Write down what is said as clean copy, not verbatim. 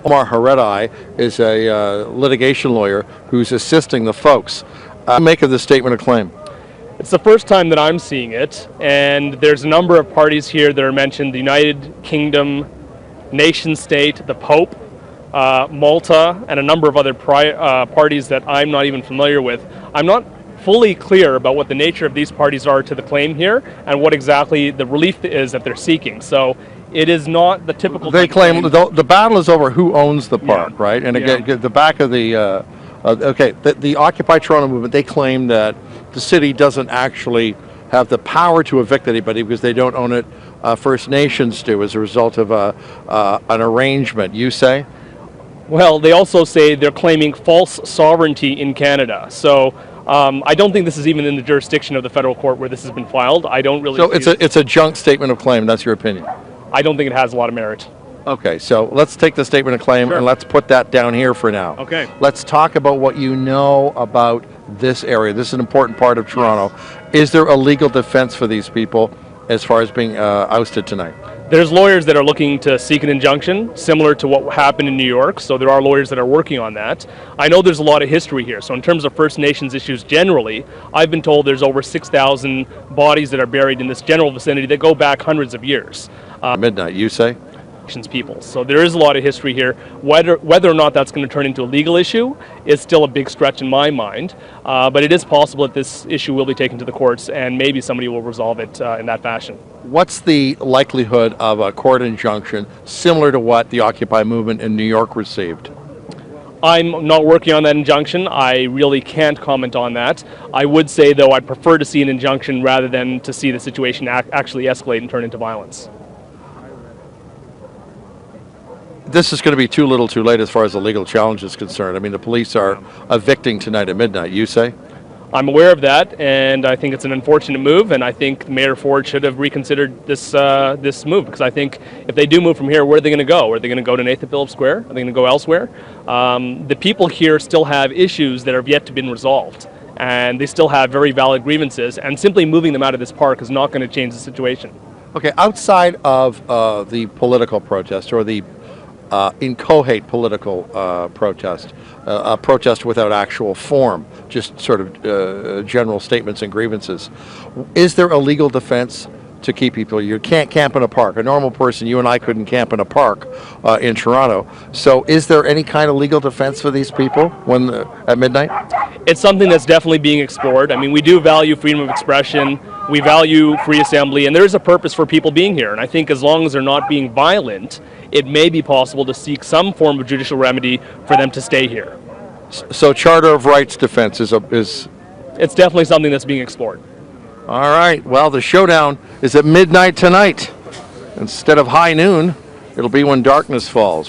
Omar Ha-Redeye is a litigation lawyer who's assisting the folks. Make of this statement of claim. It's the first time that I'm seeing it, and there's a number of parties here that are mentioned: the United Kingdom, nation state, the Pope, Malta, and a number of other parties that I'm not even familiar with. I'm not fully clear about what the nature of these parties are to the claim here and what exactly the relief is that they're seeking. So it is not the typical. They claim the battle is over who owns the park, yeah. Right? And again, the back of the the Occupy Toronto movement, they claim that the city doesn't actually have the power to evict anybody because they don't own it. First Nations do as a result of an arrangement. You say? Well, they also say they're claiming false sovereignty in Canada. So I don't think this is even in the jurisdiction of the federal court where this has been filed. I don't really. So it's a junk statement of claim. That's your opinion? I don't think it has a lot of merit. Okay, so let's take the statement of claim and let's put that down here for now. Okay. Let's talk about what you know about this area. This is an important part of Toronto. Is there a legal defense for these people as far as being ousted tonight? There's lawyers that are looking to seek an injunction, similar to what happened in New York, so there are lawyers that are working on that. I know there's a lot of history here, so in terms of First Nations issues generally, I've been told there's over 6,000 bodies that are buried in this general vicinity that go back hundreds of years. Midnight, you say? People. So there is a lot of history here. Whether or not that's going to turn into a legal issue is still a big stretch in my mind, but it is possible that this issue will be taken to the courts and maybe somebody will resolve it in that fashion. What's the likelihood of a court injunction similar to what the Occupy movement in New York received? I'm not working on that injunction. I really can't comment on that. I would say, though, I'd prefer to see an injunction rather than to see the situation actually escalate and turn into violence. This is going to be too little too late as far as the legal challenge is concerned. I mean, the police are evicting tonight at midnight, you say? I'm aware of that, and I think it's an unfortunate move, and I think Mayor Ford should have reconsidered this this move, because I think if they do move from here, where are they going to go? Are they going to go to Nathan Phillips Square? Are they going to go elsewhere? The people here still have issues that have yet to be resolved, and they still have very valid grievances, and simply moving them out of this park is not going to change the situation. Okay, outside of the political protest or the inchoate political protest, a protest without actual form, just sort of general statements and grievances. Is there a legal defense to keep people? You can't camp in a park. A normal person, you and I, couldn't camp in a park in Toronto. So is there any kind of legal defense for these people when at midnight? It's something that's definitely being explored. I mean, we do value freedom of expression. We value free assembly, and there is a purpose for people being here. And I think as long as they're not being violent, it may be possible to seek some form of judicial remedy for them to stay here. So Charter of Rights defense is... It's definitely something that's being explored. All right, well, the showdown is at midnight tonight. Instead of high noon, it'll be when darkness falls.